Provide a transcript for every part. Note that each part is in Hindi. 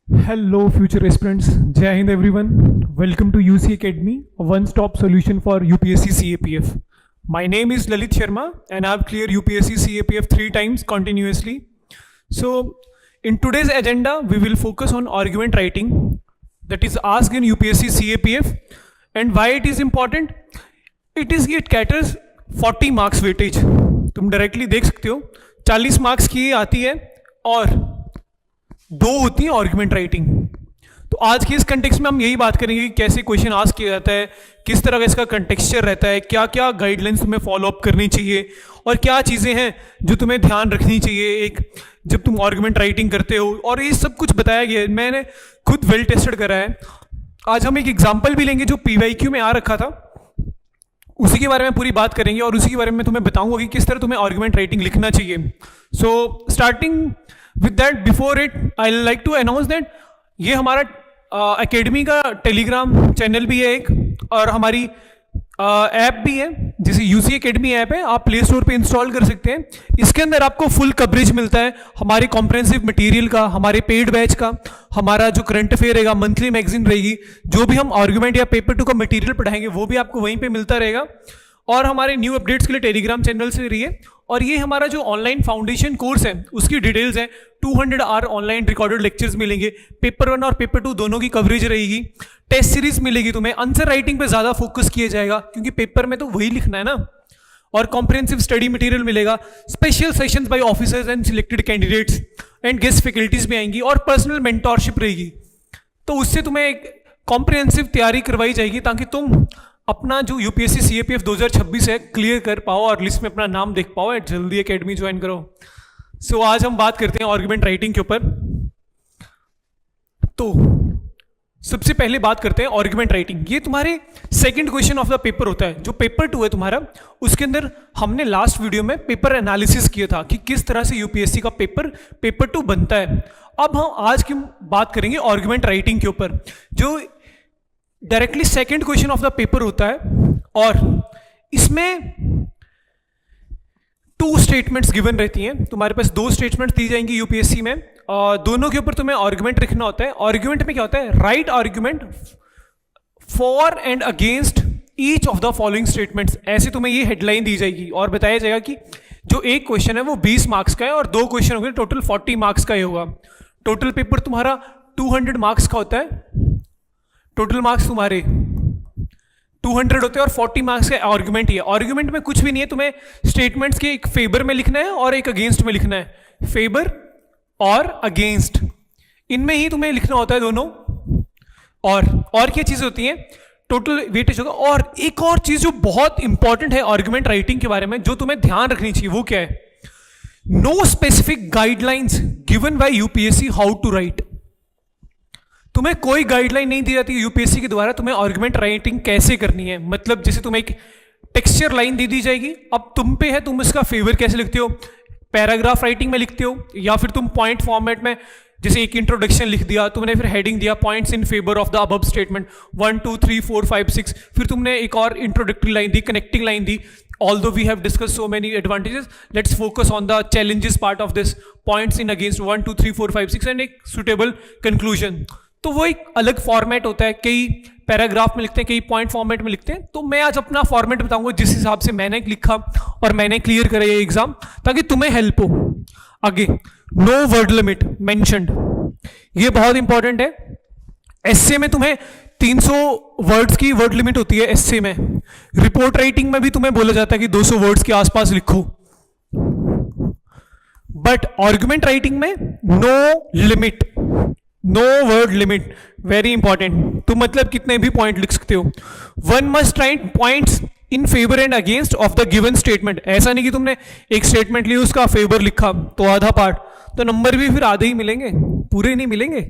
Hello, future aspirants. Jai Hind, everyone. Welcome to UC Academy, a one-stop solution for UPSC CAPF. My name is Lalit Sharma, and I've cleared UPSC CAPF 3 times continuously. So, in today's agenda, we will focus on argument writing, that is asked in UPSC CAPF, and why it is important. It caters 40 marks weightage. तुम डायरेक्टली देख सकते हो 40 मार्क्स की आती है और 2 होती है आर्गुमेंट राइटिंग। तो आज के इस कंटेक्स्ट में हम यही बात करेंगे कि कैसे क्वेश्चन आस्क किया जाता है, किस तरह का इसका कंटेक्सचर रहता है, क्या क्या गाइडलाइंस तुम्हें फॉलो अप करनी चाहिए और क्या चीज़ें हैं जो तुम्हें ध्यान रखनी चाहिए एक जब तुम आर्गुमेंट राइटिंग करते हो। और ये सब कुछ बताया गया है, मैंने खुद वेल टेस्टेड करा है। आज हम एक एग्जाम्पल भी लेंगे जो PYQ में आ रखा था, उसी के बारे में पूरी बात करेंगे और उसी के बारे में तुम्हें बताऊंगा कि किस तरह तुम्हें आर्गुमेंट राइटिंग लिखना चाहिए। So starting with that, before it I like to announce that ये हमारा एकेडमी का टेलीग्राम चैनल भी है एक, और हमारी ऐप भी है जैसे UC Academy ऐप है, आप प्ले स्टोर पे इंस्टॉल कर सकते हैं। इसके अंदर आपको फुल कवरेज मिलता है हमारे कॉम्प्रहेंसिव मटेरियल का, हमारे पेड बैच का, हमारा जो करंट अफेयर रहेगा, मंथली मैगजीन रहेगी, जो भी हम आर्गुमेंट या पेपर 2 का मटेरियल पढ़ाएंगे वो भी आपको वहीं पे मिलता रहेगा। और हमारे न्यू अपडेट्स के लिए टेलीग्राम चैनल से रहिए। और ये हमारा जो ऑनलाइन फाउंडेशन कोर्स है उसकी डिटेल्स है, 200 आवर ऑनलाइन रिकॉर्डेड लेक्चर्स मिलेंगे, पेपर 1 और पेपर 2 दोनों की कवरेज रहेगी, टेस्ट सीरीज मिलेगी तुम्हें, आंसर राइटिंग पे ज़्यादा फोकस किया जाएगा क्योंकि पेपर में तो वही लिखना है ना, और कॉम्प्रहेंसिव स्टडी मटेरियल मिलेगा, special sessions bye officers and selected candidates and guest faculties भी आएंगी और पर्सनल मेंटोरशिप रहेगी। तो उससे तुम्हें एक कॉम्प्रहेंसिव तैयारी करवाई जाएगी ताकि तुम अपना जो UPSC CAPF 2026 है क्लियर कर पाओ और लिस्ट में अपना नाम देख पाओ और जल्दी एकेडमी ज्वाइन करो। सो आज हम बात करते हैं आर्गुमेंट राइटिंग के ऊपर। तो सबसे पहले बात करते हैं आर्गुमेंट राइटिंग। ये तुम्हारे second question of the paper होता है। जो पेपर 2 है तुम्हारा, उसके अंदर हमने लास्ट वीडियो में पेपर एनालिसिस किया था कि किस तरह से UPSC का पेपर 2 बनता है। अब हम आज की बात करेंगे आर्गुमेंट राइटिंग के ऊपर, जो directly second question of the paper होता है। और इसमें 2 स्टेटमेंट्स गिवन रहती हैं, तुम्हारे पास 2 स्टेटमेंट्स दी जाएंगी UPSC में, और दोनों के ऊपर तुम्हें आर्गुमेंट लिखना होता है। आर्गुमेंट में क्या होता है, right argument for and against each of the following statements, ऐसे तुम्हें ये हेडलाइन दी जाएगी और बताया जाएगा कि जो एक क्वेश्चन है वो 20 मार्क्स का है और 2 क्वेश्चन हो गए, टोटल 40 मार्क्स का ही होगा। टोटल पेपर तुम्हारा 200 मार्क्स का होता है, टोटल मार्क्स तुम्हारे 200 होते हैं और 40 मार्क्स का आर्गुमेंट ही है। आर्गुमेंट में कुछ भी नहीं है, तुम्हें स्टेटमेंट्स के एक फेवर में लिखना है और एक अगेंस्ट में लिखना है, फेवर और अगेंस्ट, इनमें ही तुम्हें लिखना होता है दोनों। और क्या चीज़ होती है, टोटल वेटेज होगा। और एक और चीज़ जो बहुत इंपॉर्टेंट है आर्गुमेंट राइटिंग के बारे में, जो तुम्हें ध्यान रखनी चाहिए, वो क्या है, no specific guidelines given by UPSC how to write. तुम्हें कोई गाइडलाइन नहीं दी जाती है UPSC के द्वारा तुम्हें आर्गुमेंट राइटिंग कैसे करनी है। मतलब जैसे तुम्हें एक टेक्सचर लाइन दी जाएगी, अब तुम पे है तुम इसका फेवर कैसे लिखते हो, पैराग्राफ राइटिंग में लिखते हो या फिर तुम पॉइंट फॉर्मेट में, जैसे एक इंट्रोडक्शन लिख दिया तुमने, फिर हेडिंग दिया points in favour of the above statement 1 2 3 4 5 6, फिर तुमने एक और introductory line the, connecting line the. Although we have discussed so many advantages, let's focus on the challenges part of this, points in against 1 2 3 4 5 6 and एक suitable conclusion। तो वो एक अलग फॉर्मेट होता है, कई पैराग्राफ में लिखते हैं, कई पॉइंट फॉर्मेट में लिखते हैं। तो मैं आज अपना फॉर्मेट बताऊंगा जिस हिसाब से मैंने लिखा और मैंने क्लियर करा ये एग्जाम, ताकि तुम्हें हेल्प हो आगे। नो वर्ड लिमिट मेंशन्ड, ये बहुत इंपॉर्टेंट है। एस्से में तुम्हें 300 वर्ड्स की वर्ड लिमिट होती है एस्से में। रिपोर्ट राइटिंग में भी तुम्हें बोला जाता है कि 200 वर्ड्स के आसपास लिखो, बट आर्गुमेंट राइटिंग में no limit, no word limit, very important. तुम मतलब कितने भी पॉइंट लिख सकते हो। One must write points in favour and against of the given statement. ऐसा नहीं कि तुमने एक स्टेटमेंट ली उसका फेवर लिखा तो आधा पार्ट, तो नंबर भी फिर आधे ही मिलेंगे, पूरे नहीं मिलेंगे।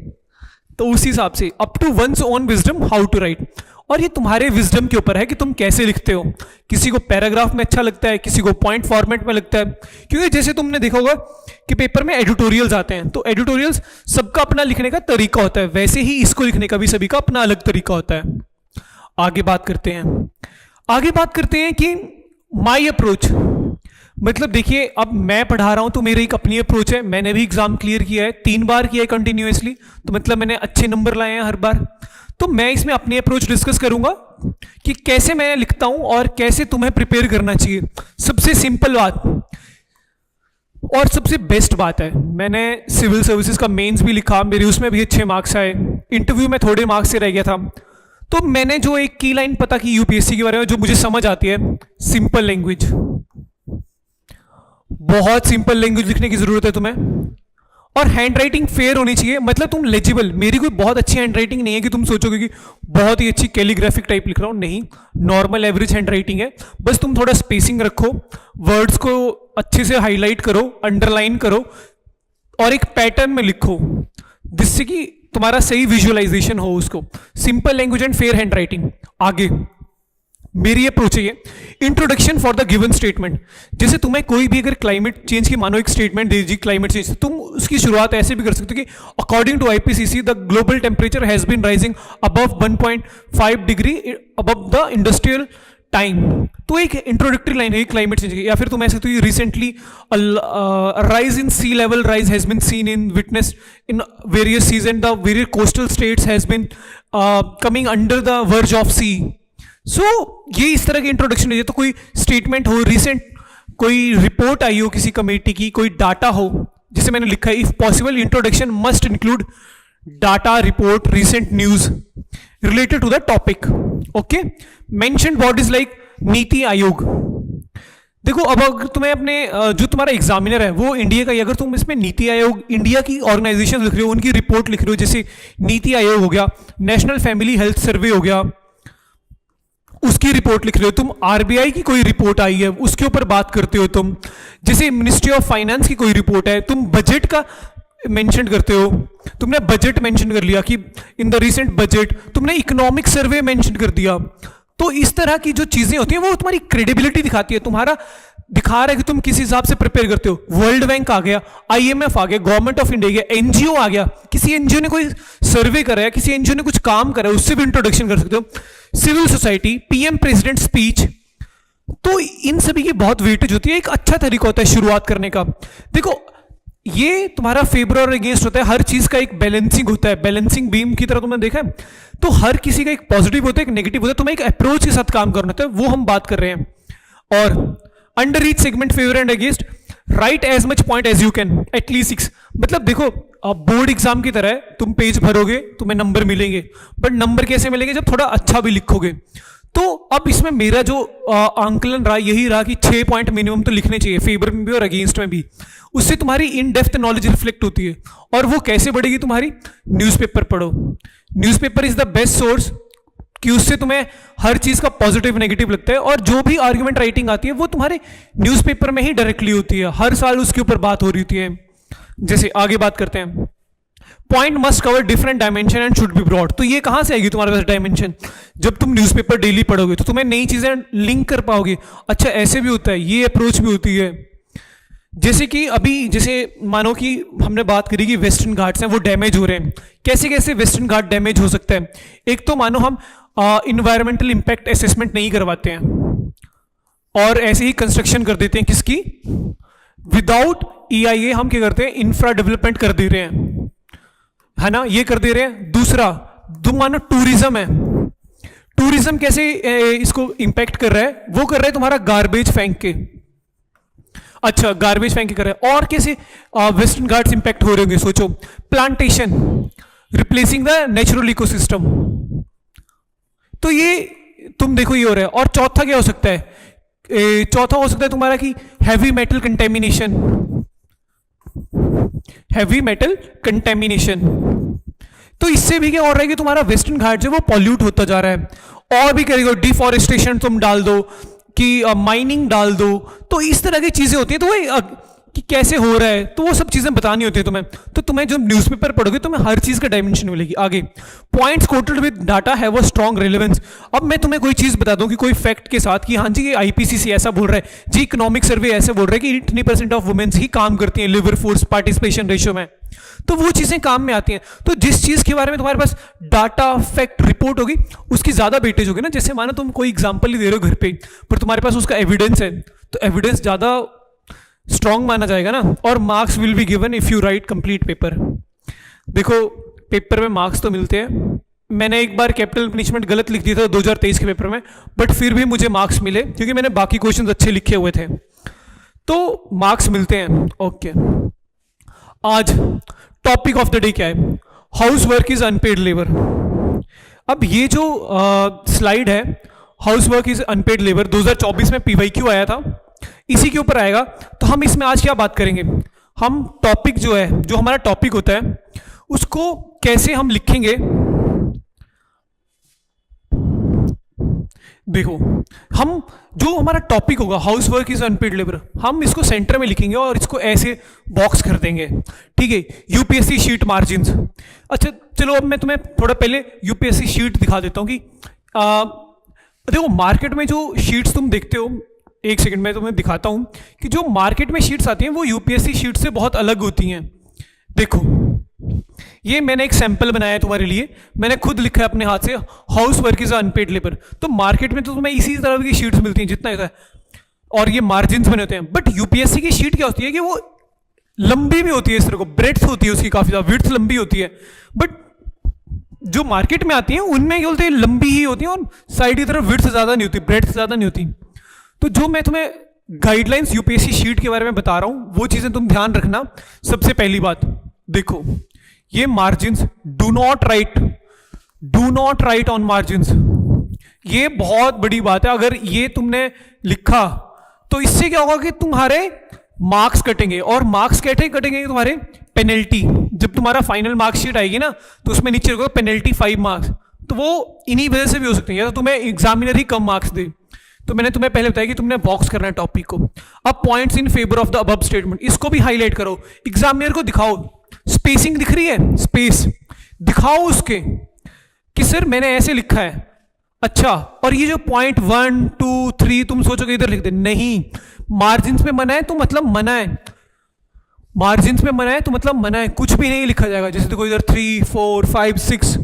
तो उस हिसाब से up to one's own wisdom how to write. और ये तुम्हारे विजडम के ऊपर है कि तुम कैसे लिखते हो। किसी को पैराग्राफ में अच्छा लगता है, किसी को पॉइंट फॉर्मेट में लगता है, क्योंकि जैसे तुमने देखा होगा कि पेपर में एडिटोरियल्स आते हैं, तो एडिटोरियल्स सबका अपना लिखने का तरीका होता है, वैसे ही इसको लिखने का भी सभी का अपना अलग तरीका होता है। आगे बात करते हैं कि माई अप्रोच। मतलब देखिए, अब मैं पढ़ा रहा हूं तो मेरी एक अपनी अप्रोच है, मैंने भी एग्जाम क्लियर किया है, 3 बार किया है कंटिन्यूअसली, तो मतलब मैंने अच्छे नंबर लाए हैं हर बार। तो मैं इसमें अपनी अप्रोच डिस्कस करूंगा कि कैसे मैं लिखता हूं और कैसे तुम्हें प्रिपेयर करना चाहिए। सबसे सिंपल बात और सबसे बेस्ट बात है, मैंने सिविल सर्विसेज का मेंस भी लिखा, मेरे उसमें भी अच्छे मार्क्स आए, इंटरव्यू में थोड़े मार्क्स से रह गया था। तो मैंने जो एक की लाइन पता की यूपीएससी के बारे में जो मुझे समझ आती है, सिंपल लैंग्वेज, बहुत सिंपल लैंग्वेज लिखने की जरूरत है तुम्हें, और हैंड राइटिंग फेयर होनी चाहिए, मतलब तुम लेजिबल। मेरी कोई बहुत अच्छी हैंड राइटिंग नहीं है कि तुम सोचोगे कि बहुत ही अच्छी कैलीग्राफिक टाइप लिख रहा हूं, नहीं, नॉर्मल एवरेज हैंड राइटिंग है। बस तुम थोड़ा स्पेसिंग रखो, वर्ड्स को अच्छे से हाईलाइट करो, अंडरलाइन करो, और एक पैटर्न में लिखो जिससे कि तुम्हारा सही विजुअलाइजेशन हो उसको। Simple language and fair hand writing. आगे मेरी अप्रोच है ये, introduction for the given statement. जैसे तुम्हें कोई भी अगर क्लाइमेट चेंज की मानो एक स्टेटमेंट दे दी क्लाइमेट चेंज, तुम उसकी शुरुआत ऐसे भी कर सकते हो कि according to IPCC the global temperature has been rising above 1.5 degree above the industrial time. तो एक इंट्रोडक्टरी लाइन है क्लाइमेट चेंज की। या फिर तुम ऐसे तो recently rise in sea level rise has been seen in witness in various seas and the various coastal states has been coming under the verge of सी। सो ये इस तरह की इंट्रोडक्शन है। तो कोई स्टेटमेंट हो, रिसेंट कोई रिपोर्ट आई हो किसी कमेटी की, कोई डाटा हो, जिसे मैंने लिखा है if possible introduction must include data, report, recent news related to the topic. Okay, mention bodies like NITI Aayog. देखो, अब अगर तुम्हें अपने जो तुम्हारा एग्जामिनर है वो इंडिया का ही, अगर तुम इसमें नीति आयोग इंडिया की ऑर्गेनाइजेशन लिख रहे हो, उनकी रिपोर्ट लिख रहे हो, जैसे नीति आयोग हो गया, नेशनल फैमिली हेल्थ सर्वे हो गया, उसकी रिपोर्ट लिख रहे हो तुम, आरबीआई की कोई रिपोर्ट आई है उसके ऊपर बात करते हो तुम, जैसे मिनिस्ट्री ऑफ फाइनेंस की कोई रिपोर्ट है, तुम बजट का मेंशन करते हो, तुमने बजट मेंशन कर लिया कि इन द रिसेंट बजट, तुमने इकोनॉमिक सर्वे मेंशन कर दिया। तो इस तरह की जो चीजें होती हैं वो तुम्हारी क्रेडिबिलिटी दिखाती है, तुम्हारा दिखा रहा है कि तुम किस हिसाब से प्रिपेयर करते हो। वर्ल्ड बैंक आ गया, आईएमएफ आ गया, गवर्नमेंट ऑफ इंडिया गया, एनजीओ आ गया, किसी एनजीओ ने कोई सर्वे करा है, किसी एनजीओ ने कुछ काम करा है, उससे भी इंट्रोडक्शन कर सकते हो। Civil society, PM president speech, तो इन सभी की बहुत वेटेज होती है। एक अच्छा तरीका होता है शुरुआत करने का। देखो, ये तुम्हारा फेवर और अगेंस्ट होता है, हर चीज का एक बैलेंसिंग होता है, बैलेंसिंग बीम की तरह तुमने देखा है। तो हर किसी का एक पॉजिटिव होता है, एक नेगेटिव होता है, तुम्हें एक अप्रोच के साथ काम करना होता है, वो हम बात कर रहे हैं। और under each segment favour and against write as much point as you can, at least 6। मतलब देखो, बोर्ड एग्जाम की तरह है, तुम पेज भरोगे तुम्हें नंबर मिलेंगे, बट नंबर कैसे मिलेंगे, जब थोड़ा अच्छा भी लिखोगे। तो अब इसमें मेरा जो आंकलन रहा यही रहा कि 6 पॉइंट मिनिमम तो लिखने चाहिए, फेवर में भी और अगेंस्ट में भी। उससे तुम्हारी इन डेप्थ नॉलेज रिफ्लेक्ट होती है। और वो कैसे बढ़ेगी तुम्हारी, न्यूज़पेपर पढ़ो। Newspaper is the best source कि उससे तुम्हें हर चीज का पॉजिटिव नेगेटिव लगता है, और जो भी आर्गुमेंट राइटिंग आती है वो तुम्हारे न्यूज़पेपर में ही डायरेक्टली होती है, हर साल उसके ऊपर बात हो रही होती है। जैसे आगे बात करते हैं, point must cover different dimension and should be broad. तो ये कहां से आएगी तुम्हारे पास डायमेंशन, जब तुम न्यूज़पेपर डेली पढ़ोगे तो तुम्हें नई चीजें लिंक कर पाओगे। अच्छा, ऐसे भी होता है, ये अप्रोच भी होती है। जैसे कि अभी जैसे मानो कि हमने बात करी कि वेस्टर्न घाट्स हैं वो डैमेज हो रहे हैं, कैसे कैसे वेस्टर्न घाट डैमेज हो सकता है। एक तो मानो हम इन्वायरमेंटल इंपैक्ट असेसमेंट नहीं करवाते हैं और ऐसे ही कंस्ट्रक्शन कर देते हैं, किसकी, विदाउट ईआईए हम क्या करते हैं, इंफ्रा डेवलपमेंट कर दे रहे हैं, है ना, ये कर दे रहे हैं। दूसरा, मानो टूरिज्म है, टूरिज्म कैसे इसको इंपैक्ट कर रहा है, वो कर रहा है तुम्हारा गार्बेज फेंक के। अच्छा, गार्बेज फेंक के कर रहा है। और कैसे वेस्टर्न घाट्स इंपैक्ट हो रहे होंगे, सोचो, plantation, replacing the natural ecosystem. तो ये तुम देखो ये हो रहा है। और चौथा क्या हो सकता है, चौथा हो सकता है तुम्हारा कि heavy metal contamination, heavy metal contamination. तो इससे भी क्या हो रहा है कि तुम्हारा वेस्टर्न घाट जो वो पॉल्यूट होता जा रहा है। और भी करेगा, डिफॉरेस्टेशन तुम डाल दो कि माइनिंग डाल दो, तो इस तरह की चीजें होती है। तो वो कि कैसे हो रहा है, तो वो सब चीजें बतानी होती है तुम्हें। तो तुम्हें जब न्यूज़पेपर पढ़ोगे तुम्हें हर चीज का डायमेंशन मिलेगी। आगे, points coated with data have a strong relevance. अब मैं तुम्हें कोई चीज बता दूं कि कोई फैक्ट के साथ कि हाँ जी ये आईपीसीसी ऐसा बोल रहा है, जी इकोनॉमिक सर्वे ऐसे बोल रहा है कि 80% ऑफ वुमेन्स ही काम करती हैं लेबर फोर्स पार्टिसिपेशन रेशियो में, तो वो चीजें काम में आती हैं। तो जिस चीज के बारे में तुम्हारे पास डाटा, फैक्ट, रिपोर्ट होगी उसकी ज्यादा वेटेज होगी ना। जैसे मानो तुम कोई एग्जांपल ही दे रहे हो घर पे, पर तुम्हारे पास उसका एविडेंस है, तो एविडेंस ज्यादा स्ट्रांग माना जाएगा ना, और marks will be given if you right complete paper. देखो पेपर में मार्क्स तो मिलते हैं, मैंने एक बार कैपिटल पनिशमेंट गलत लिख दिया था 2023 के पेपर में, बट फिर भी मुझे मार्क्स मिले क्योंकि मैंने बाकी क्वेश्चंस अच्छे लिखे हुए थे, तो मार्क्स मिलते हैं। ओके, आज टॉपिक ऑफ द डे क्या है? House work is unpaid labour. अब ये जो स्लाइड है, house work is unpaid labour, 2024 में PYQ आया था, इसी के ऊपर आएगा। तो हम इसमें आज क्या बात करेंगे, हम टॉपिक जो है, जो हमारा टॉपिक होता है उसको कैसे हम लिखेंगे। देखो, हम जो हमारा टॉपिक होगा house work is unpaid labour, हम इसको सेंटर में लिखेंगे और इसको ऐसे बॉक्स कर देंगे, ठीक है। UPSC sheet margins. अच्छा चलो, अब मैं तुम्हें थोड़ा पहले यूपीएससी शीट दिखा देता हूँ कि देखो मार्केट में जो शीट्स तुम देखते हो, एक सेकंड में तुम्हें दिखाता हूँ कि जो मार्केट में शीट्स आती हैं वो यूपीएससी शीट से बहुत अलग होती हैं। देखो ये मैंने एक सैंपल बनाया है तुम्हारे लिए, मैंने खुद लिखा है अपने हाथ से, house work is unpaid labour. तो मार्केट में तो तुम्हें इसी तरह की शीट्स मिलती हैं जितना होता है, और ये मार्जिन्स बने होते हैं। बट यूपीएससी की शीट क्या होती है कि वो लंबी भी होती है, इस तरह को ब्रेड्थ होती है उसकी, काफी ज्यादा विड्थ लंबी होती है। बट जो मार्केट में आती है उनमें क्या बोलते हैं, लंबी ही होती है और साइड की तरफ विड्थ ज्यादा नहीं होती, ब्रेड्थ ज्यादा नहीं होती। तो जो मैं तुम्हें गाइडलाइंस यूपीएससी शीट के बारे में बता रहा हूं वो चीजें तुम ध्यान रखना। सबसे पहली बात देखो, ये margins do not right on margins, ये बहुत बड़ी बात है। अगर ये तुमने लिखा तो इससे क्या होगा कि तुम्हारे मार्क्स कटेंगे, और मार्क्स कैसे कटेंगे तुम्हारे, पेनल्टी। जब तुम्हारा फाइनल मार्क्सशीट आएगी ना तो उसमें नीचे होगा पेनल्टी 5 मार्क्स, तो वो इन्हीं वजह से भी हो सकते हैं, या तो तुम्हें एग्जामिनर ही कम मार्क्स दे। तो मैंने तुम्हें पहले बताया कि तुमने बॉक्स करना है टॉपिक को। अब points in favour of the above statement, इसको भी हाईलाइट करो, एग्जामिनर को दिखाओ। स्पेसिंग दिख रही है, स्पेस दिखाओ उसके कि सर मैंने ऐसे लिखा है। अच्छा, और ये जो पॉइंट 1 2 3 तुम सोचोगे इधर लिख दे, नहीं, मार्जिन्स में मना है तो मतलब मना है, मार्जिन्स में मना है तो मतलब मना है, कुछ भी नहीं लिखा जाएगा। जैसे देखो इधर 3 4 5 6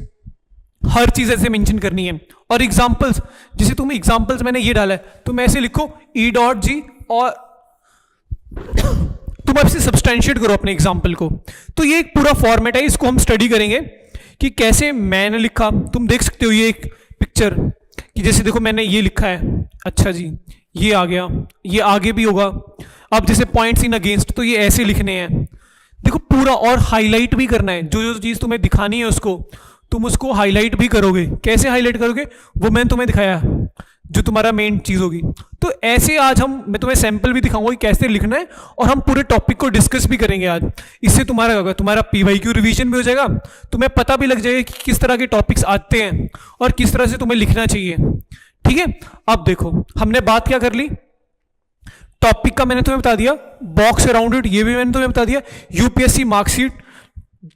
हर चीज ऐसे मेंशन करनी है। और एग्जांपल्स, जैसे तुम एग्जांपल्स मैंने ये डाला है, तुम ऐसे लिखो E.G और तुम ऐसे सब्सटेंशिएट करो अपने एग्जांपल को। तो ये एक पूरा फॉर्मेट है, इसको हम स्टडी करेंगे कि कैसे मैंने लिखा। तुम देख सकते हो ये एक पिक्चर कि जैसे देखो मैंने ये लिखा है, अच्छा जी ये आ गया, ये आगे भी होगा। अब जैसे पॉइंट्स इन अगेंस्ट, तो ये ऐसे लिखने हैं, देखो पूरा, और हाईलाइट भी करना है। जो जो चीज तुम्हें दिखानी है उसको तुम उसको हाईलाइट भी करोगे। कैसे हाईलाइट करोगे वो मैंने तुम्हें दिखाया, जो तुम्हारा मेन चीज होगी। तो ऐसे आज मैं तुम्हें सैंपल भी दिखाऊंगा कि कैसे लिखना है, और हम पूरे टॉपिक को डिस्कस भी करेंगे आज। इससे तुम्हारा होगा, तुम्हारा PYQ रिवीजन भी हो जाएगा, तुम्हें पता भी लग जाएगा कि किस तरह के टॉपिक्स आते हैं और किस तरह से तुम्हें लिखना चाहिए, ठीक है। अब देखो हमने बात क्या कर ली, टॉपिक का मैंने तुम्हें बता दिया, बॉक्स अराउंड इट ये भी मैंने तुम्हें बता दिया, यूपीएससी मार्कशीट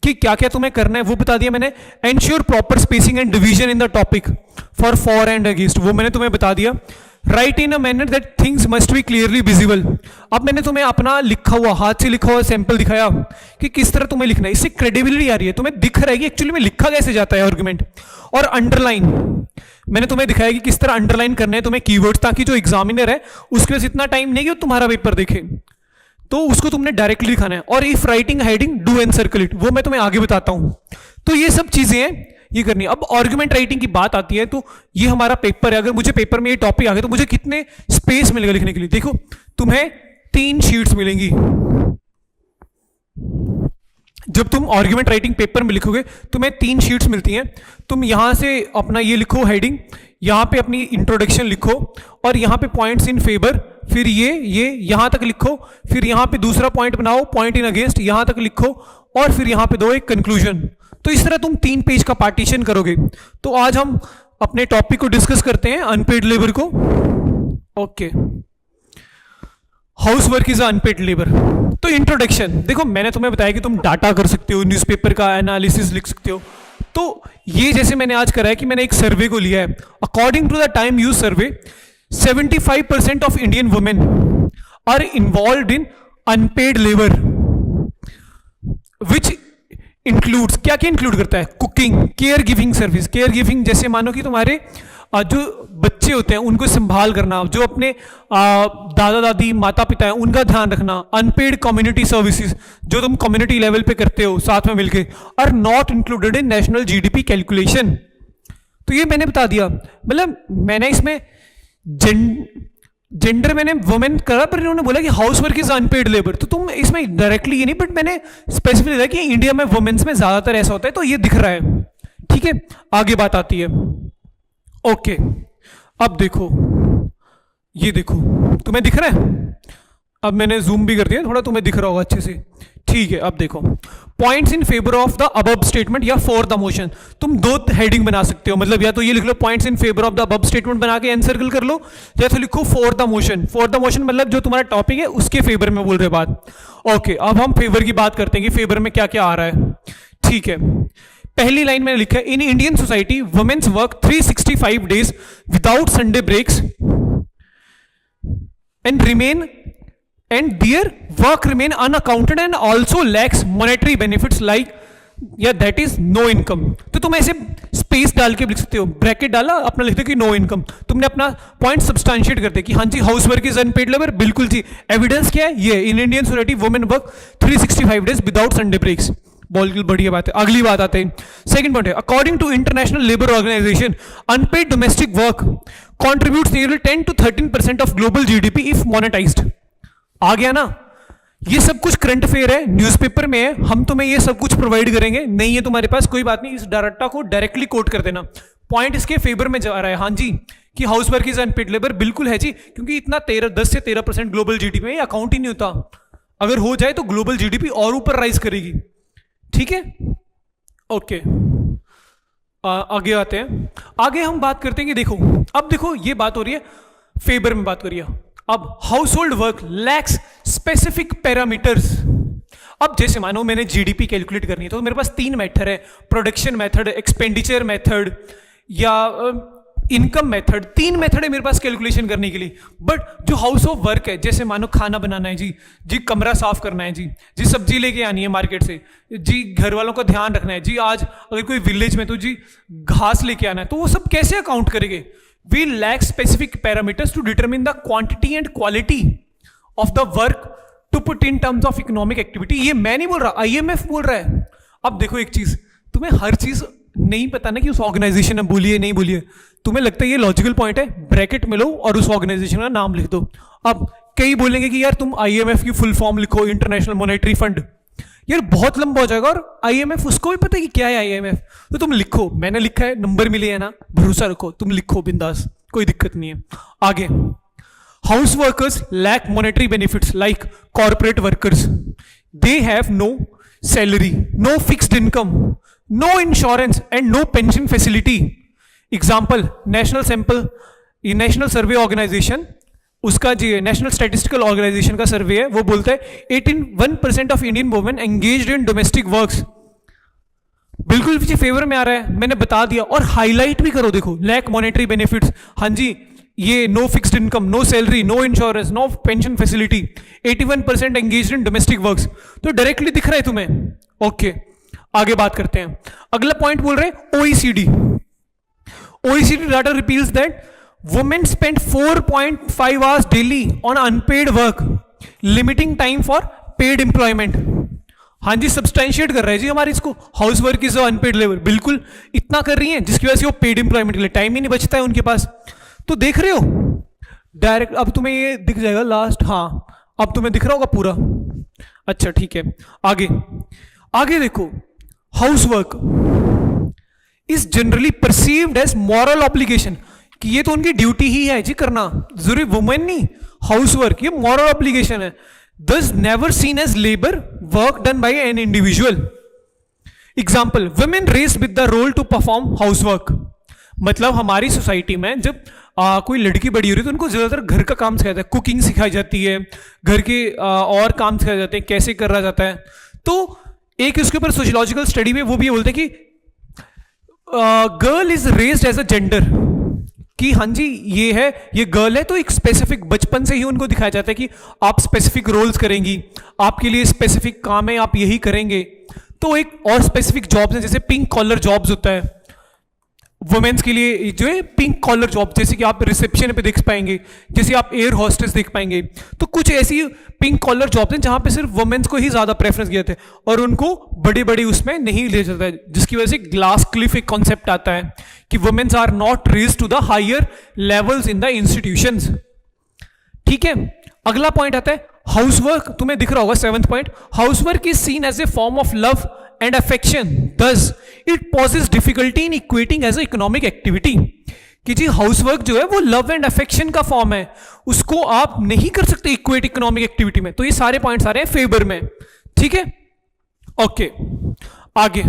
कि क्या क्या तुम्हें करना है वो बता दिया मैंने, ensure proper spacing and division in the topic for and against वो मैंने तुम्हें बता दिया, right in a manner that things must be clearly visible. अब मैंने तुम्हें अपना लिखा हुआ, हाथ से लिखा हुआ सैंपल दिखाया कि किस तरह तुम्हें लिखना है, इससे क्रेडिबिलिटी आ रही है, तुम्हें दिख रहा है कि एक्चुअली में लिखा कैसे जाता है आर्गुमेंट। और अंडरलाइन मैंने तुम्हें दिखाया कि किस तरह अंडरलाइन करने हैं तुम्हें कीवर्ड्स, ताकि जो एग्जामिनर है उसके पास इतना टाइम नहीं कि वो तुम्हारा पेपर देखे, तो उसको तुमने डायरेक्टली लिखाना है। और if writing heading do and circle it, वो मैं तुम्हें आगे बताता हूं। तो ये सब चीजें हैं, ये करनी है। अब आर्गुमेंट राइटिंग की बात आती है, तो ये हमारा पेपर है, अगर मुझे पेपर में ये टॉपिक आ गया तो मुझे कितने स्पेस मिलेगा लिखने के लिए। देखो तुम्हें 3 शीट्स मिलेंगी। जब तुम आर्गुमेंट राइटिंग पेपर में लिखोगे तुम्हें 3 शीट्स मिलती हैं। तुम यहां से अपना ये लिखो हेडिंग, यहां पे अपनी इंट्रोडक्शन लिखो, और यहां पे पॉइंट्स इन फेवर, फिर ये यहां तक लिखो, फिर यहां पे दूसरा पॉइंट बनाओ, पॉइंट इन अगेंस्ट यहां तक लिखो, और फिर यहां पे दो एक कंक्लूजन। तो इस तरह तुम 3 पेज का पार्टीशन करोगे। तो आज हम अपने टॉपिक को डिस्कस करते हैं, अनपेड लेबर को। Okay, house work is unpaid labour. तो इंट्रोडक्शन, देखो मैंने तुम्हें बताया कि तुम डाटा कर सकते हो, न्यूज़पेपर का एनालिसिस लिख सकते हो। तो ये जैसे मैंने आज करा है कि मैंने एक सर्वे को लिया है, according to the time use survey 75% of Indian women are involve in unpaid labour, which includes, क्या क्या इंक्लूड करता है, cooking, care giving service. Care giving जैसे मानो कि तुम्हारे जो बच्चे होते हैं उनको संभाल करना, जो अपने दादा दादी माता पिता हैं उनका ध्यान रखना, अनपेड कम्युनिटी सर्विसेज जो तुम कम्युनिटी लेवल पे करते हो साथ में मिलके, are not included in national GDP calculation. तो ये मैंने बता दिया, मतलब मैंने इसमें जेंडर मैंने वुमेन करा, पर इन्होंने बोला कि house work is unpaid labour, तो तुम इसमें डायरेक्टली ये नहीं, बट मैंने स्पेसिफिक दिया कि इंडिया में वुमेन्स में ज्यादातर ऐसा होता है, तो ये दिख रहा है। ठीक है, आगे बात आती है। ओके, अब देखो, ये देखो तुम्हें दिख रहा है, अब मैंने जूम भी कर दिया थोड़ा, तुम्हें दिख रहा होगा अच्छे से। ठीक है, अब देखो points in favour of the above statement या फॉर द मोशन, तुम दो हेडिंग बना सकते हो, मतलब या तो ये लिख लो points in favour of the above statement बना के एनसर्कल कर लो, या तो लिखो for the motion. For the motion मतलब जो तुम्हारा टॉपिक है उसके फेवर में बोल रहे बात। ओके, अब हम फेवर की बात करते हैं कि फेवर में क्या क्या आ रहा है। ठीक है, पहली लाइन मैंने लिखा है, in Indian society women's work 365 days without Sunday breaks and their work remain unaccounted and also lacks monetary benefits like या दैट इज नो इनकम। तो तुम ऐसे स्पेस डाल के लिख सकते हो, ब्रैकेट डाला अपना लिखते हो कि नो इनकम, तुमने अपना पॉइंट सब्सटैंशिएट करते कि हाँ जी house work is unpaid labour, बिल्कुल जी। एविडेंस क्या है, ये in Indian society women work 365 days without Sunday breaks, बिल्कुल बढ़िया बात है। अगली बात आते हैं, सेकंड पॉइंट है, according to International Labour Organisation unpaid domestic work contributes nearly 10 to 13% of global GDP if monetised. आ गया ना, ये सब कुछ करंट अफेयर है, न्यूज़पेपर में है, हम तुम्हें ये सब कुछ प्रोवाइड करेंगे, नहीं है तुम्हारे पास कोई बात नहीं, इस डाटा को डायरेक्टली कोट कर देना। पॉइंट इसके फेवर में जा रहा है, हाँ जी, कि house work is unpaid labour, बिल्कुल है जी, क्योंकि इतना 10 से 13% ग्लोबल जीडीपी में अकाउंट ही नहीं होता, अगर हो जाए तो ग्लोबल जीडीपी और ऊपर राइज करेगी। ठीक है, ओके, आगे आते हैं। आगे हम बात करते हैं कि देखो, अब देखो ये बात हो रही है फेवर में बात करिए। अब house hold work lakhs specific parameters. अब जैसे मानो मैंने जीडीपी कैलकुलेट करनी है, तो मेरे पास 3 मेथड है, प्रोडक्शन मेथड, एक्सपेंडिचर मेथड या इनकम मेथड, 3 मेथड है मेरे पास कैलकुलेशन करने के लिए। बट जो हाउस ऑफ वर्क है, जैसे मानो खाना बनाना है जी कमरा साफ करना है जी सब्जी लेके आनी है मार्केट से जी, घर वालों का ध्यान रखना है जी, आज अगर कोई विलेज में तो जी घास लेके आना है, तो वो सब कैसे अकाउंट करेंगे? We lack specific parameters to determine the quantity and quality of the work to put in terms of economic activity। ये मैं नहीं बोल रहा, IMF बोल रहा है। अब देखो एक चीज, तुम्हें हर चीज नहीं पता ना कि उस ऑर्गेनाइजेशन ने बोली है नहीं बोली है, तुम्हें लगता है ये लॉजिकल पॉइंट है, ब्रैकेट में लो और उस ऑर्गेनाइजेशन का नाम लिख दो। अब कई बोलेंगे कि यार तुम IMF की फुल फॉर्म लिखो, इंटरनेशनल मॉनेटरी फंड, यार बहुत लंबा हो जाएगा, और IMF उसको भी पता है कि क्या है IMF, तो तुम लिखो, मैंने लिखा है, नंबर मिले है ना, भरोसा रखो, तुम लिखो बिंदास, कोई दिक्कत नहीं है। आगे, house workers lack monetary benefits like corporate workers, they have no salary, no fixed income, no insurance and no pension facility. Example, national survey organisation, उसका जो नेशनल स्टैटिस्टिकल ऑर्गेनाइजेशन का सर्वे है, वो बोलता है 81% of Indian women engaged in domestic works. बिल्कुल पीछे फेवर में आ रहा है, मैंने बता दिया, और हाईलाइट भी करो, देखो लैक मॉनेटरी बेनिफिट्स, हाँ जी, ये no fixed income, no salary, no insurance, no pension facility, 81% engaged in domestic works, तो डायरेक्टली दिख रहा है तुम्हें। ओके, आगे बात करते हैं। अगला पॉइंट बोल रहे हैं OECD data reveals that women spend 4.5 hours daily on unpaid work, limiting time for paid employment। हाँ जी, सब्सटैंशिएट कर रहा है जी हमारी इसको, house work is unpaid labour, बिल्कुल इतना कर रही है जिसकी वजह से वो पेड एम्प्लॉयमेंट के लिए टाइम ही नहीं बचता है उनके पास। तो देख रहे हो डायरेक्ट, अब तुम्हें ये दिख जाएगा लास्ट, हाँ अब तुम्हें दिख रहा होगा पूरा। अच्छा ठीक है, आगे देखो, house work is generally perceived as moral obligation, कि ये तो उनकी ड्यूटी ही है जी करना, जरूरी वुमेन नहीं, हाउस वर्क ये मॉरल ऑब्लिगेशन है, thus never seen as labor work done by an individual। Example, women raised with the role to perform housework, मतलब हमारी सोसाइटी में जब कोई लड़की बड़ी हो रही है तो उनको ज्यादातर घर का काम सिखाया जाता है, कुकिंग सिखाई जाती है, घर के और काम सिखाए जाते हैं, कैसे करा जाता है। तो एक इसके ऊपर सोशियोलॉजिकल स्टडी में वो भी बोलते हैं कि girl is raised as a gender, कि हाँ जी ये है, ये गर्ल है, तो एक स्पेसिफिक बचपन से ही उनको दिखाया जाता है कि आप स्पेसिफिक रोल्स करेंगी, आपके लिए स्पेसिफिक काम है, आप यही करेंगे। तो एक और स्पेसिफिक जॉब्स हैं, जैसे पिंक कॉलर जॉब्स होता है, वुमेन्स के लिए जो है पिंक कॉलर जॉब, जैसे कि आप रिसेप्शन पे देख पाएंगे, जैसे आप एयर हॉस्टेस देख पाएंगे। तो कुछ ऐसी पिंक कॉलर जॉब हैं जहां पे सिर्फ वुमेन्स को ही ज्यादा प्रेफरेंस दिए थे और उनको बड़ी बड़ी उसमें नहीं ले जाता है, जिसकी वजह से ग्लास क्लिफ एक कॉन्सेप्ट आता है कि women's are not raise to the higher levels in the institutions. ठीक है, अगला पॉइंट आता है हाउसवर्क। तुम्हें दिख रहा होगा 7th point, housework is seen as a form of love and affection, thus it poses difficulty in equating as a economic activity। कि जी हाउसवर्क जो है वो लव एंड अफेक्शन का फॉर्म है, उसको आप नहीं कर सकते इक्वेट इकोनॉमिक एक्टिविटी में। तो ये सारे पॉइंट्स आ रहे हैं फेवर में। ठीक है, ओके आगे।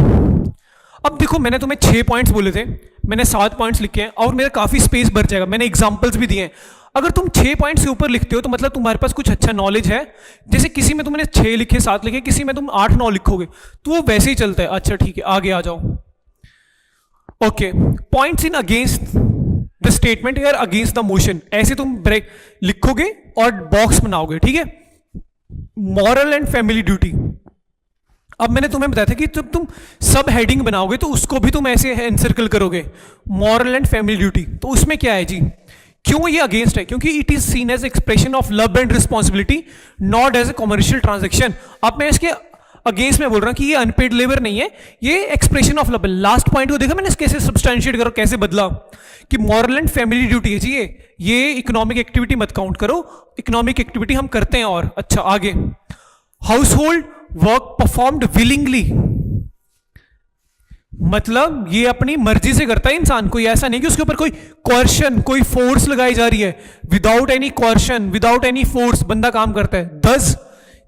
अब देखो मैंने तुम्हें 6 पॉइंट्स बोले थे, मैंने 7 पॉइंट्स लिखे हैं और मेरा काफी स्पेस भर जाएगा, मैंने एग्जांपल्स भी दिए हैं। अगर तुम 6 पॉइंट से ऊपर लिखते हो तो मतलब तुम्हारे पास कुछ अच्छा नॉलेज है। जैसे किसी में तुमने 6 लिखे, 7 लिखे, किसी में तुम 8-9 लिखोगे तो वो वैसे ही चलता है। अच्छा ठीक है, आगे आ जाओ। Okay, points in against the statement या अगेंस्ट द मोशन, ऐसे तुम ब्रेक लिखोगे और बॉक्स बनाओगे। ठीक है, मॉरल एंड फैमिली ड्यूटी। अब मैंने तुम्हें बताया था कि जब तुम सब हेडिंग बनाओगे तो उसको भी तुम ऐसे एनसर्कल करोगे, मॉरल एंड फैमिली ड्यूटी। तो उसमें क्या है जी, क्यों ये अगेंस्ट है? क्योंकि it is seen as expression of love and responsibility, not as a commercial transaction. अब मैं इसके अगेंस्ट में बोल रहा हूं कि ये अनपेड लेबर नहीं है, ये expression of love. Last point को देखा मैंने कैसे सब्सटैंशिएट करो, कैसे बदला कि मॉरल एंड फैमिली ड्यूटी है जी, ये इकोनॉमिक एक्टिविटी मत काउंट करो, इकोनॉमिक एक्टिविटी हम करते हैं। और अच्छा आगे, house hold work performed willingly, मतलब ये अपनी मर्जी से करता है इंसान, कोई ऐसा नहीं कि उसके ऊपर कोई कोर्शन, कोई फोर्स लगाई जा रही है। Without any coercion, without any force बंदा काम करता है। Thus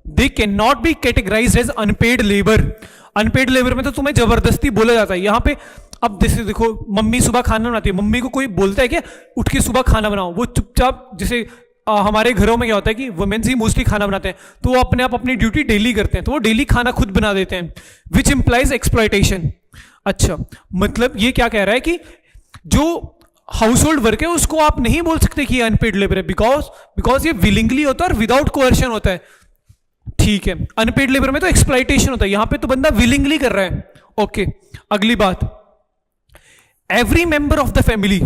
they can not be categorised as unpaid labour. Unpaid labour में तो तुम्हें जबरदस्ती बोला जाता है। यहां पे अब जैसे देखो, मम्मी सुबह खाना बनाती है, मम्मी को कोई बोलता है क्या उठ के सुबह खाना बनाओ? वो चुपचाप, जैसे हमारे घरों में क्या होता है कि वुमेन्स ही मोस्टली खाना बनाते हैं, तो वो अपने आप अपनी ड्यूटी डेली करते हैं, तो वो डेली खाना खुद बना देते हैं, विच इंप्लाइज एक्सप्लॉयटेशन। अच्छा, मतलब ये क्या कह रहा है कि जो हाउस होल्ड वर्क है उसको आप नहीं बोल सकते कि ये अनपेड लेबर है, बिकॉज ये विलिंगली होता है और विदाउट कोअर्शन होता है। ठीक है, अनपेड लेबर में तो एक्सप्लॉयटेशन होता है, यहां पे तो बंदा विलिंगली कर रहा है। ओके, अगली बात, every member of the family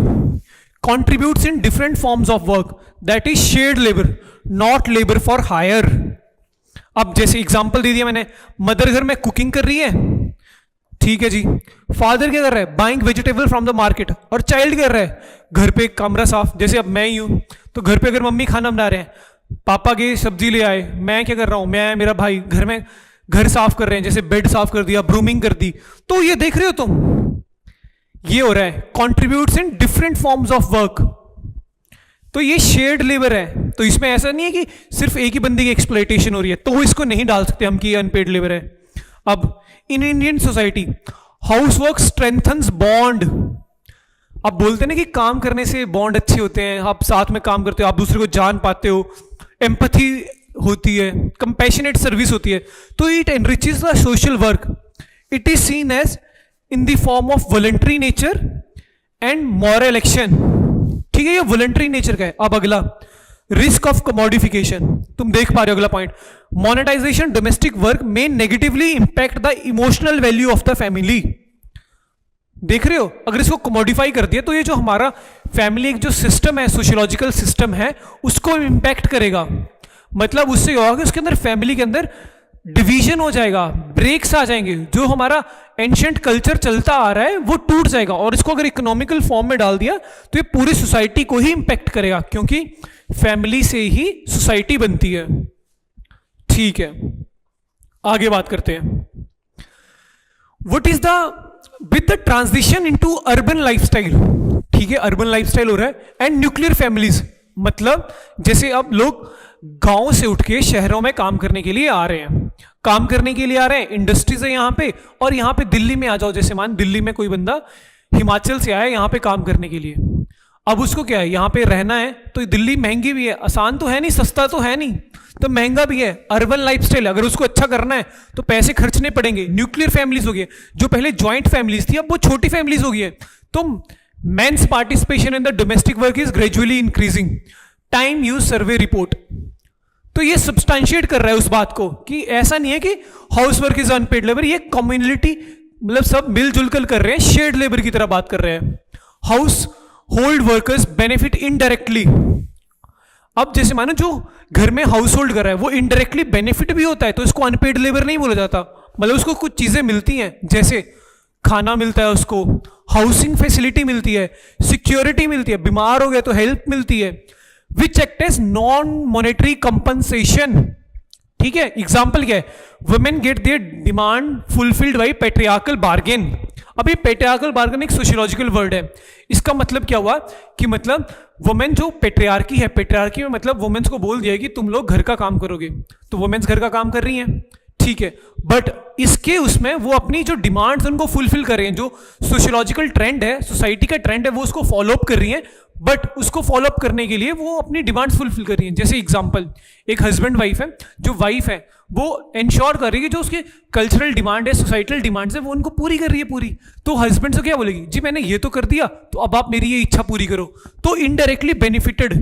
contributes in different forms of work, that is shared labor, not labor for hire। अब जैसे एग्जांपल दे दिया मैंने, मदर घर में कुकिंग कर रही है, ठीक है जी, फादर क्या कर रहा है, buying vegetable from the market, और चाइल्ड कर रहा है घर पे कमरा साफ। जैसे अब मैं ही हूं, तो घर पे अगर मम्मी खाना बना रहे हैं, पापा गए सब्जी ले आए, मैं क्या कर रहा हूं, मैं मेरा भाई घर में घर साफ कर रहे हैं, जैसे बेड साफ कर दिया, ब्रूमिंग कर दी। तो ये देख रहे हो तुम, ये हो रहा है contributes in different forms of work. तो ये शेयर्ड लेबर है, तो इसमें ऐसा नहीं है कि सिर्फ एक ही बंदे की एक्सप्लॉयटेशन हो रही है, तो इसको नहीं डाल सकते हम कि ये अनपेड लेबर है। अब इन Indian society house work strengthens bond. अब बोलते हैं ना कि काम करने से बॉन्ड अच्छे होते हैं, आप साथ में काम करते हो, आप दूसरे को जान पाते हो, एम्पैथी होती है, कंपैशनेट सर्विस होती है। तो it enriches the social work, it is seen as in the form of voluntary nature and moral action. ठीक है, ये वॉलंटरी नेचर का है। अब अगला, रिस्क ऑफ कमोडिफिकेशन, तुम देख पा रहे हो अगला पॉइंट, मोनेटाइजेशन डोमेस्टिक वर्क में negatively impact the emotional value of the family. देख रहे हो, अगर इसको कमोडिफाई कर दिया तो ये जो हमारा फैमिली एक जो सिस्टम है, सोशियोलॉजिकल सिस्टम है, उसको इंपैक्ट करेगा। मतलब उससे क्या होगा कि उसके अंदर फैमिली के अंदर डिवीजन हो जाएगा, ब्रेक्स आ जाएंगे, जो हमारा एंशिएंट कल्चर चलता आ रहा है वो टूट जाएगा। और इसको अगर इकोनॉमिकल फॉर्म में डाल दिया तो ये पूरी सोसाइटी को ही इंपैक्ट करेगा, क्योंकि फैमिली से ही सोसाइटी बनती है। ठीक है, आगे बात करते हैं। What is the with the transition into urban lifestyle. ठीक है, अर्बन लाइफस्टाइल हो रहा है, एंड न्यूक्लियर फैमिलीज, मतलब जैसे अब लोग गांव से उठ के शहरों में काम करने के लिए आ रहे हैं, काम करने के लिए आ रहे हैं, इंडस्ट्रीज है यहाँ पे, और यहाँ पे दिल्ली में आ जाओ, जैसे मान दिल्ली में कोई बंदा हिमाचल से आया यहाँ पे काम करने के लिए। अब उसको क्या है, यहाँ पे रहना है, तो दिल्ली महंगी भी है, आसान तो है नहीं, सस्ता तो है नहीं, तो महंगा भी है। अर्बन लाइफस्टाइल, अगर उसको अच्छा करना है तो पैसे खर्चने पड़ेंगे। न्यूक्लियर फैमिलीज हो गई, जो पहले ज्वाइंट फैमिलीज थी अब वो छोटी फैमिलीज हो गई है। तो men's participation in the domestic work is gradually increasing, time use survey report. तो ये सब्सटैंशिएट कर रहा है उस बात को कि ऐसा नहीं है कि house work is unpaid labour, ये कम्युनिटी, मतलब सब मिलजुल कर रहे हैं, शेयर्ड लेबर की तरह बात कर रहे हैं। House hold workers benefit indirectly. अब जैसे मानो जो घर में हाउस होल्ड कर रहा है वो इनडायरेक्टली बेनिफिट भी होता है, तो इसको अनपेड लेबर नहीं बोला जाता। मतलब उसको कुछ चीजें मिलती हैं, जैसे खाना मिलता है उसको, हाउसिंग फैसिलिटी मिलती है, सिक्योरिटी मिलती है, बीमार हो गया तो हेल्प मिलती है, which act as non monetary compensation. ठीक है, एग्जाम्पल क्या है, women get their demand fulfilled by patriarchal bargain. अब ये पेट्रियार्कल बार्गेन एक सोशियोलॉजिकल वर्ड है। इसका मतलब क्या हुआ कि मतलब वुमेन जो पेट्रियार्की है, पेट्रियार्की में मतलब वुमेन्स को बोल दिया कि तुम लोग घर का काम करोगे, तो वुमेन्स घर का काम कर रही हैं, ठीक है, बट इसके उसमें वो अपनी जो डिमांड्स उनको फुलफिल कर रही हैं, जो सोशियोलॉजिकल ट्रेंड है, सोसाइटी का ट्रेंड है, वो उसको फॉलो अप कर रही हैं, बट उसको फॉलो अप करने के लिए वो अपनी डिमांड्स फुलफिल कर रही हैं। जैसे एग्जांपल, एक हस्बैंड वाइफ है, जो वाइफ है वो इंश्योर कर रही है कि जो उसके कल्चरल डिमांड है, सोसाइटल डिमांड्स है, वो उनको पूरी कर रही है पूरी। तो हस्बैंड से क्या बोलेगी, जी मैंने ये तो कर दिया, तो अब आप मेरी ये इच्छा पूरी करो, तो इनडायरेक्टली बेनिफिटेड।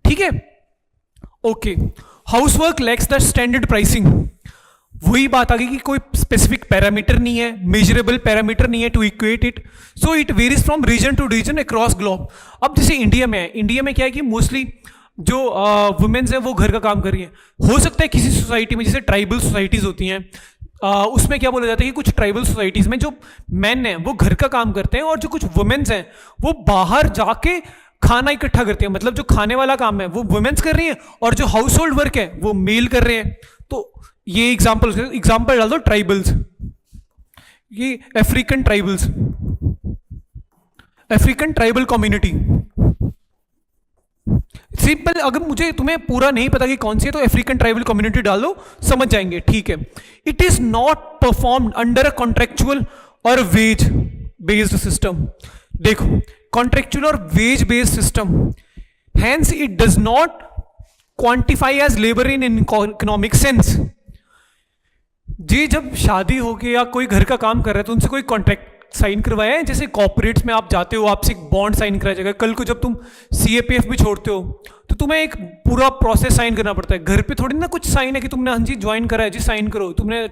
ठीक है, okay. House work lakhs the standard pricing. वही बात आ गई कि कोई स्पेसिफिक पैरामीटर नहीं है, मेजरेबल पैरामीटर नहीं है to equate it, so it varies from region to region across globe. अब जैसे इंडिया में है, इंडिया में क्या है कि मोस्टली जो वुमेन्स हैं वो घर का काम कर रही हैं। हो सकता है किसी सोसाइटी में, जैसे ट्राइबल सोसाइटीज होती हैं, उसमें क्या बोला जाता है कि कुछ ट्राइबल सोसाइटीज में जो मैन हैं वो घर का काम करते हैं, और जो कुछ वुमेन्स हैं वो बाहर जाके खाना इकट्ठा करते हैं। मतलब जो खाने वाला काम है वो वुमेन्स कर रही हैं, और जो हाउस होल्ड वर्क है वो मेल कर रहे हैं। तो ये एग्जाम्पल डाल दो, ट्राइबल्स, ये African tribals, African tribal community. Simple, अगर मुझे तुम्हें पूरा नहीं पता कि कौन सी है तो अफ्रीकन ट्राइबल कम्युनिटी डाल दो, समझ जाएंगे। ठीक है, it is not performed under a contractual और वेज बेस्ड सिस्टम। देखो, कॉन्ट्रेक्चुअल और wage based system, hence it does not quantify as labour in economic sense. जी जब शादी हो गई या कोई घर का काम कर रहा है तो उनसे कोई कॉन्ट्रैक्ट साइन करवाया है, जैसे कॉर्पोरेट्स में आप जाते हो, आपसे एक बॉन्ड साइन कराया जाएगा। कल को जब तुम CAPF भी छोड़ते हो तो तुम्हें एक पूरा प्रोसेस साइन करना पड़ता है। घर पे थोड़ी ना कुछ साइन है कि तुमने हाँ जी ज्वाइन करा है, जी साइन करो। तुमने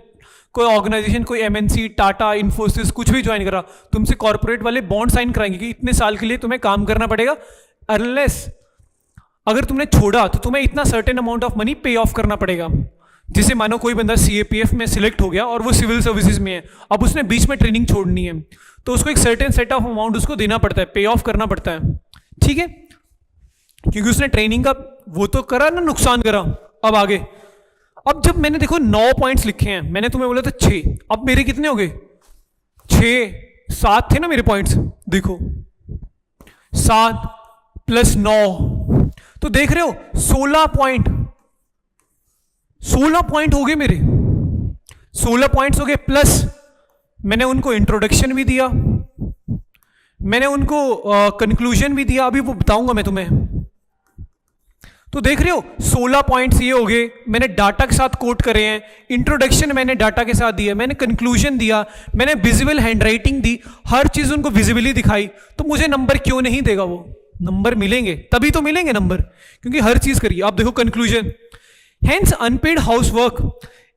कोई ऑर्गेनाइजेशन, कोई MNC, टाटा, इन्फोसिस कुछ भी ज्वाइन करा, तुमसे कॉर्पोरेट वाले बॉन्ड साइन कराएंगे कि इतने साल के लिए तुम्हें काम करना पड़ेगा, अनलेस अगर तुमने छोड़ा तो तुम्हें इतना सर्टेन अमाउंट ऑफ मनी पे ऑफ करना पड़ेगा। जैसे मानो कोई बंदा CAPF में सिलेक्ट हो गया और वो सिविल सर्विसेज में है, अब उसने बीच में ट्रेनिंग छोड़नी है, तो उसको एक सर्टेन सेट ऑफ अमाउंट उसको देना पड़ता है, पे ऑफ करना पड़ता है। ठीक है, क्योंकि उसने ट्रेनिंग का वो तो करा ना, नुकसान करा। अब आगे, अब जब मैंने देखो 9 पॉइंट्स लिखे हैं, मैंने तुम्हें बोला था 6, अब मेरे कितने हो गए, 6, 7 थे ना मेरे पॉइंट्स, देखो 7 + 9, तो देख रहे हो 16 पॉइंट, 16 पॉइंट हो गए मेरे, 16 पॉइंट्स हो गए। प्लस मैंने उनको इंट्रोडक्शन भी दिया, मैंने उनको कंक्लूजन भी दिया, अभी वो बताऊंगा मैं तुम्हें। तो देख रहे हो 16 पॉइंट्स ये हो गए, मैंने डाटा के साथ कोट करे हैं, इंट्रोडक्शन मैंने डाटा के साथ दिया, मैंने कंक्लूजन दिया, मैंने विजिबल हैंडराइटिंग दी, हर चीज उनको विजिबली दिखाई। तो मुझे नंबर क्यों नहीं देगा वो? नंबर मिलेंगे, तभी तो मिलेंगे नंबर, क्योंकि हर चीज करिए। आप देखो conclusion, hence unpaid housework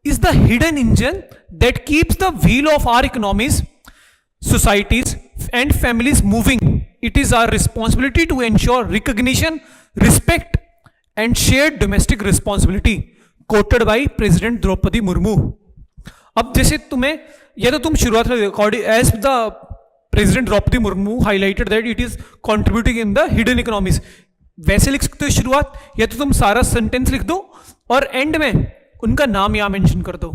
is the hidden engine that keeps the wheel of our economies, societies and families moving. It is our responsibility to ensure recognition, respect and shared domestic responsibility. Quoted by President Draupadi Murmu. अब जैसे तुम्हें, या तो तुम शुरुआत में according as the president Droupadi Murmu highlighted that it is contributing in the hidden economies, वैसे लिख सकते हो शुरुआत, या तो तुम सारा सेंटेंस लिख दो और एंड में उनका नाम यहां मेंशन कर दो।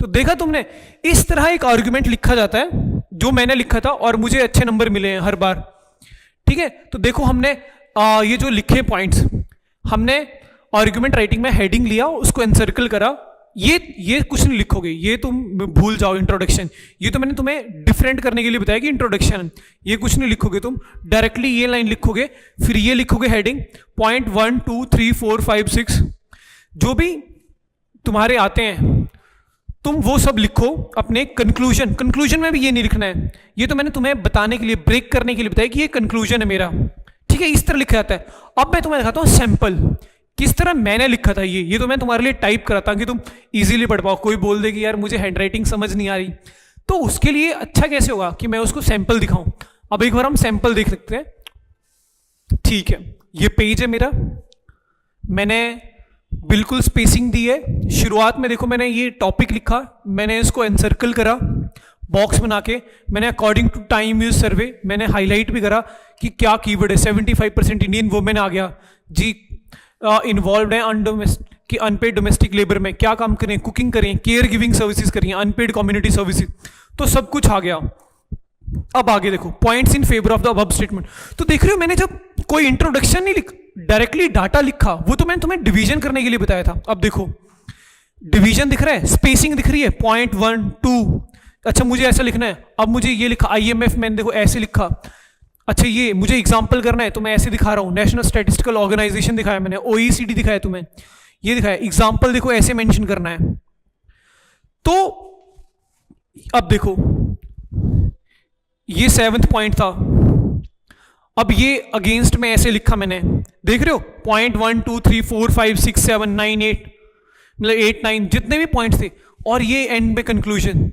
तो देखा तुमने, इस तरह एक आर्गुमेंट लिखा जाता है, जो मैंने लिखा था और मुझे अच्छे नंबर मिले हैं हर बार। ठीक है, तो देखो हमने ये जो लिखे पॉइंट्स, हमने आर्गुमेंट राइटिंग में हेडिंग लिया, उसको एनसर्कल करा। ये कुछ नहीं लिखोगे, ये तुम भूल जाओ। इंट्रोडक्शन, ये तो मैंने तुम्हें डिफरेंट करने के लिए बताया कि इंट्रोडक्शन, ये कुछ नहीं लिखोगे तुम, डायरेक्टली ये लाइन लिखोगे, फिर ये लिखोगे हेडिंग, पॉइंट 1 2 3 4 5 6 जो भी तुम्हारे आते हैं तुम वो सब लिखो। अपने कंक्लूजन में भी ये नहीं लिखना है, ये तो मैंने तुम्हें बताने के लिए, ब्रेक करने के लिए बताया कि ये कंक्लूजन है मेरा। ठीक है, इस तरह लिखा जाता है। अब मैं तुम्हें दिखाता हूँ सैंपल, किस तरह मैंने लिखा था। ये तो मैं तुम्हारे लिए टाइप कराता हूँ कि तुम इजीली पढ़ पाओ। कोई बोल दे कि यार मुझे हैंडराइटिंग समझ नहीं आ रही, तो उसके लिए अच्छा कैसे होगा कि मैं उसको सैंपल दिखाऊं। अब एक बार हम सैंपल देख सकते हैं। ठीक है, ये पेज है मेरा, मैंने बिल्कुल स्पेसिंग दी है। शुरुआत में देखो मैंने ये टॉपिक लिखा, मैंने इसको एनसर्कल करा बॉक्स बना के, मैंने अकॉर्डिंग टू टाइम यूज सर्वे मैंने हाईलाइट भी करा कि क्या कीवर्ड है। 75% इंडियन वुमेन आ गया जी, इन्वॉल्व है कि अनपेड डोमेस्टिक लेबर में, क्या काम करें, कुकिंग करें, केयर गिविंग सर्विसेज करें, अनपेड कम्युनिटी सर्विसेज, तो सब कुछ आ गया। अब आगे देखो points in favour of the above statement. तो देख रहे हो मैंने जब कोई इंट्रोडक्शन नहीं डायरेक्टली डाटा लिखा, वो तो मैंने तुम्हें डिवीजन करने के लिए बताया था। अब देखो डिवीजन दिख रहा है, स्पेसिंग दिख रही है, पॉइंट 1 2। अच्छा मुझे ऐसा लिखना है, अब मुझे ये लिखा IMF, मैंने देखो ऐसे लिखा। अच्छा ये मुझे एग्जाम्पल करना है तो मैं ऐसे दिखा रहा हूं, नेशनल स्टैटिस्टिकल ऑर्गेनाइजेशन दिखाया मैंने, OECD दिखाया तुम्हें, ये दिखाया। एग्जाम्पल देखो ऐसे मेंशन करना है। तो अब देखो ये 7th पॉइंट था, अब ये अगेंस्ट में ऐसे लिखा मैंने, देख रहे हो पॉइंट 1 2 3 4 5 6 7 9 8, मतलब 8 9 जितने भी पॉइंट्स थे, और ये एंड में कंक्लूजन।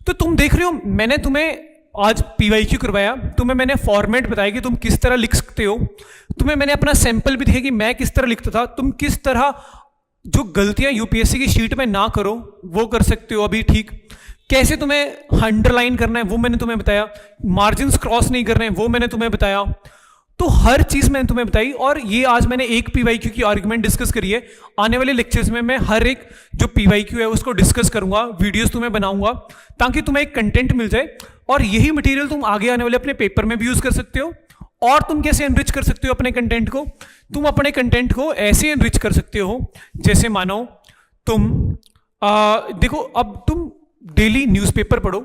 तो तुम देख रहे हो मैंने तुम्हें आज PYQ करवाया, तुम्हें मैंने फॉर्मेट बताया कि तुम किस तरह लिख सकते हो, तुम्हें मैंने अपना सैंपल भी दिया कि मैं किस तरह लिखता था, तुम किस तरह जो गलतियां UPSC की शीट में ना करो वो कर सकते हो अभी। ठीक, कैसे तुम्हें अंडरलाइन करना है वो मैंने तुम्हें बताया, मार्जिन्स क्रॉस नहीं करने वो मैंने तुम्हें बताया, तो हर चीज मैंने तुम्हें बताई। और ये आज मैंने एक PYQ की आर्गुमेंट डिस्कस करी है, आने वाले लेक्चर्स में मैं हर एक जो PYQ है उसको डिस्कस करूंगा, वीडियोस तुम्हें बनाऊंगा ताकि तुम्हें एक कंटेंट मिल जाए, और यही मटेरियल तुम आगे आने वाले अपने पेपर में भी यूज कर सकते हो। और तुम कैसे एनरिच कर सकते हो अपने कंटेंट को, तुम अपने कंटेंट को ऐसे एनरिच कर सकते हो जैसे मानो तुम देखो अब तुम डेली न्यूज़पेपर पढ़ो,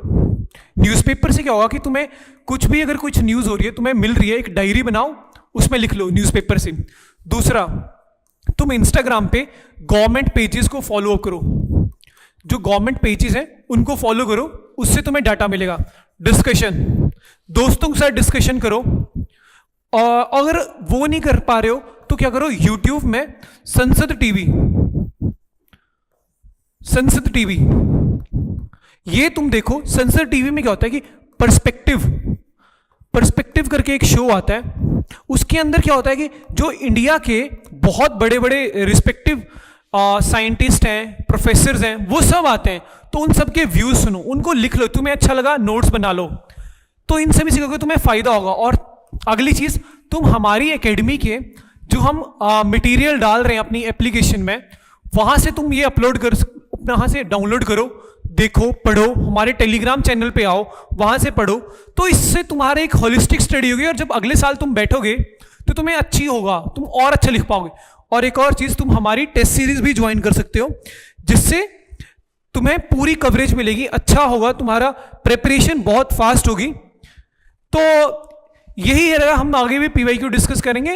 न्यूज़पेपर से क्या होगा कि तुम्हें कुछ भी अगर कुछ न्यूज़ हो रही है तुम्हें मिल रही है, एक डायरी बनाओ उसमें लिख लो न्यूज़पेपर से। दूसरा, तुम इंस्टाग्राम पे गवर्नमेंट पेजेस को फॉलो करो, जो गवर्नमेंट पेजेस हैं उनको फॉलो करो, उससे तुम्हें डाटा मिलेगा। डिस्कशन, दोस्तों के साथ डिस्कशन करो, और अगर वो नहीं कर पा रहे हो तो क्या करो, यूट्यूब में संसद टीवी ये तुम देखो। संसद टीवी में क्या होता है कि पर्सपेक्टिव करके एक शो आता है, उसके अंदर क्या होता है कि जो इंडिया के बहुत बड़े बड़े रिस्पेक्टिव साइंटिस्ट हैं, प्रोफेसर्स हैं, वो सब आते हैं, तो उन सब के व्यूज सुनो, उनको लिख लो, तुम्हें अच्छा लगा नोट्स बना लो, तो इन सभी चीज़ों को तुम्हें फायदा होगा। और अगली चीज, तुम हमारी एकेडमी के जो हम मटेरियल डाल रहे हैं अपनी एप्लीकेशन में, वहां से तुम ये अपलोड कर, वहां से डाउनलोड करो, देखो, पढ़ो, हमारे टेलीग्राम चैनल पे आओ, वहां से पढ़ो, तो इससे तुम्हारे एक होलिस्टिक स्टडी होगी, और जब अगले साल तुम बैठोगे तो तुम्हें अच्छी होगा, तुम और अच्छा लिख पाओगे। और एक और चीज, तुम हमारी टेस्ट सीरीज भी ज्वाइन कर सकते हो, जिससे तुम्हें पूरी कवरेज मिलेगी, अच्छा होगा, तुम्हारा प्रिपरेशन बहुत फास्ट होगी। तो यही रहेगा, हम आगे भी PYQ डिस्कस करेंगे,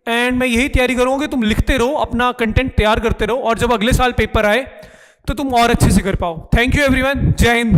एंड मैं यही तैयारी करूंगा कि तुम लिखते रहो, अपना कंटेंट तैयार करते रहो, और जब अगले साल पेपर आए तो तुम और अच्छे से कर पाओ। थैंक यू एवरीवन, जय हिंद।